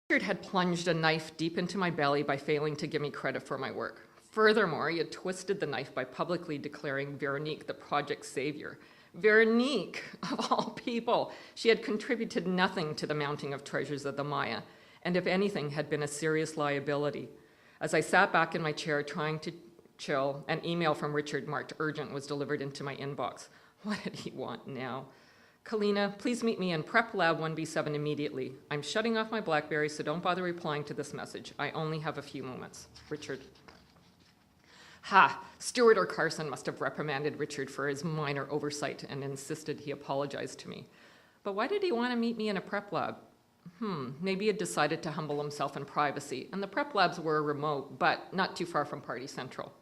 Richard had plunged a knife deep into my belly by failing to give me credit for my work. Furthermore, he had twisted the knife by publicly declaring Veronique the project savior. Veronique, of all people, she had contributed nothing to the mounting of Treasures of the Maya, and if anything, had been a serious liability. As I sat back in my chair trying to chill, an email from Richard marked urgent was delivered into my inbox. What did he want now? Kalina, please meet me in Prep Lab 1B7 immediately. I'm shutting off my BlackBerry, so don't bother replying to this message. I only have a few moments. Richard. Ha! Stewart or Carson must have reprimanded Richard for his minor oversight and insisted he apologize to me. But why did he want to meet me in a prep lab? Maybe he had decided to humble himself in privacy, and the prep labs were remote, but not too far from Party Central.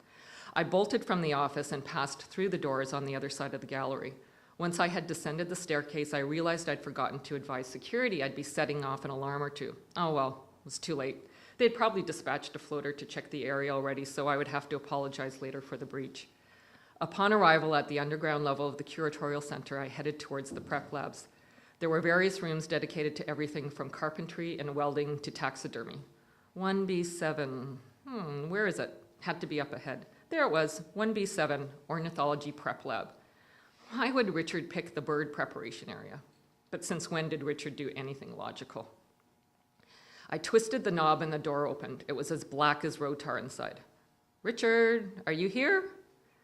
I bolted from the office and passed through the doors on the other side of the gallery. Once I had descended the staircase, I realized I'd forgotten to advise security I'd be setting off an alarm or two. Oh well, it was too late. They'd probably dispatched a floater to check the area already, so I would have to apologize later for the breach. Upon arrival at the underground level of the curatorial center, I headed towards the prep labs. There were various rooms dedicated to everything from carpentry and welding to taxidermy. 1B7, where is it? Had to be up ahead. There it was, 1B7, Ornithology Prep Lab. Why would Richard pick the bird preparation area? But since when did Richard do anything logical? I twisted the knob and the door opened. It was as black as Rotar inside. Richard, are you here?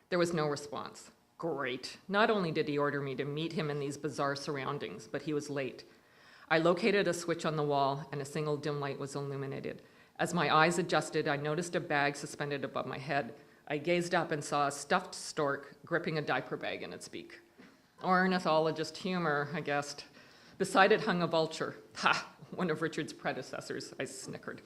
There was no response. Great. Not only did he order me to meet him in these bizarre surroundings, but he was late. I located a switch on the wall and a single dim light was illuminated. As my eyes adjusted, I noticed a bag suspended above my head. I gazed up and saw a stuffed stork gripping a diaper bag in its beak. Ornithologist humor, I guessed. Beside it hung a vulture. Ha! One of Richard's predecessors, I snickered.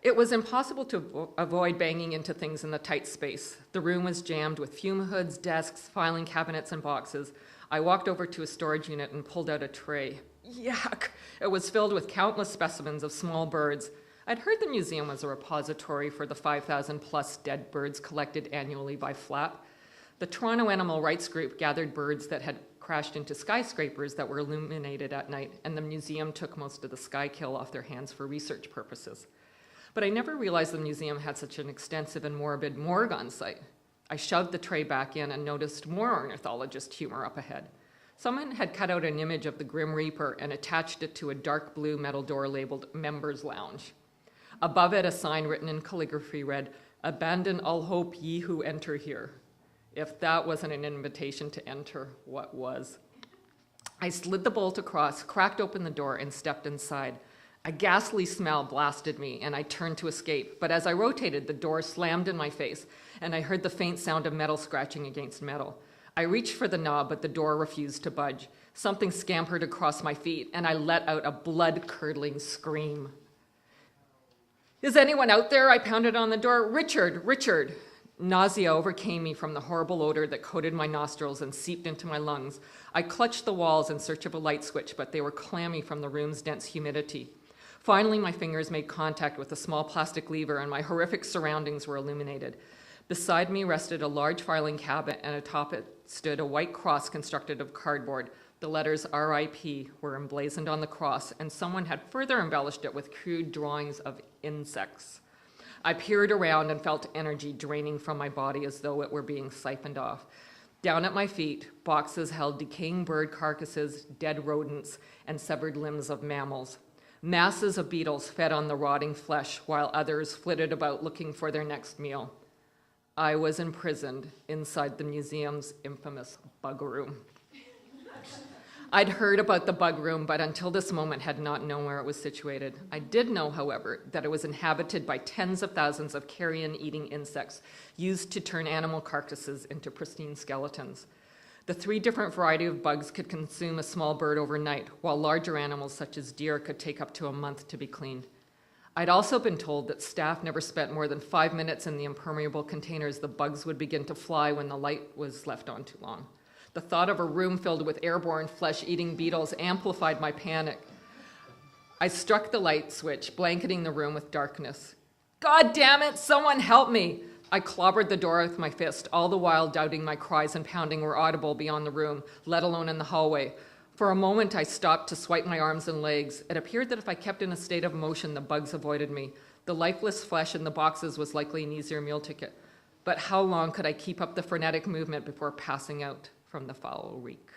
It was impossible to avoid banging into things in the tight space. The room was jammed with fume hoods, desks, filing cabinets, and boxes. I walked over to a storage unit and pulled out a tray. Yuck! It was filled with countless specimens of small birds. I'd heard the museum was a repository for the 5,000 plus dead birds collected annually by FLAP. The Toronto Animal Rights Group gathered birds that had crashed into skyscrapers that were illuminated at night, and the museum took most of the sky kill off their hands for research purposes. But I never realized the museum had such an extensive and morbid morgue on site. I shoved the tray back in and noticed more ornithologist humor up ahead. Someone had cut out an image of the Grim Reaper and attached it to a dark blue metal door labeled Members Lounge. Above it, a sign written in calligraphy read, "Abandon all hope, ye who enter here." If that wasn't an invitation to enter, what was? I slid the bolt across, cracked open the door, and stepped inside. A ghastly smell blasted me, and I turned to escape. But as I rotated, the door slammed in my face, and I heard the faint sound of metal scratching against metal. I reached for the knob, but the door refused to budge. Something scampered across my feet, and I let out a blood-curdling scream. "Is anyone out there?" I pounded on the door. "Richard! Richard!" Nausea overcame me from the horrible odor that coated my nostrils and seeped into my lungs. I clutched the walls in search of a light switch, but they were clammy from the room's dense humidity. Finally, my fingers made contact with a small plastic lever, and my horrific surroundings were illuminated. Beside me rested a large filing cabinet, and atop it stood a white cross constructed of cardboard. The letters RIP were emblazoned on the cross, and someone had further embellished it with crude drawings of insects. I peered around and felt energy draining from my body as though it were being siphoned off. Down at my feet, boxes held decaying bird carcasses, dead rodents, and severed limbs of mammals. Masses of beetles fed on the rotting flesh, while others flitted about looking for their next meal. I was imprisoned inside the museum's infamous bug room. I'd heard about the bug room, but until this moment had not known where it was situated. I did know, however, that it was inhabited by tens of thousands of carrion-eating insects used to turn animal carcasses into pristine skeletons. The 3 different varieties of bugs could consume a small bird overnight, while larger animals such as deer could take up to a month to be cleaned. I'd also been told that staff never spent more than 5 minutes in the impermeable containers. The bugs would begin to fly when the light was left on too long. The thought of a room filled with airborne flesh-eating beetles amplified my panic. I struck the light switch, blanketing the room with darkness. "God damn it, someone help me!" I clobbered the door with my fist, all the while doubting my cries and pounding were audible beyond the room, let alone in the hallway. For a moment, I stopped to swipe my arms and legs. It appeared that if I kept in a state of motion, the bugs avoided me. The lifeless flesh in the boxes was likely an easier meal ticket. But how long could I keep up the frenetic movement before passing out from the foul reek?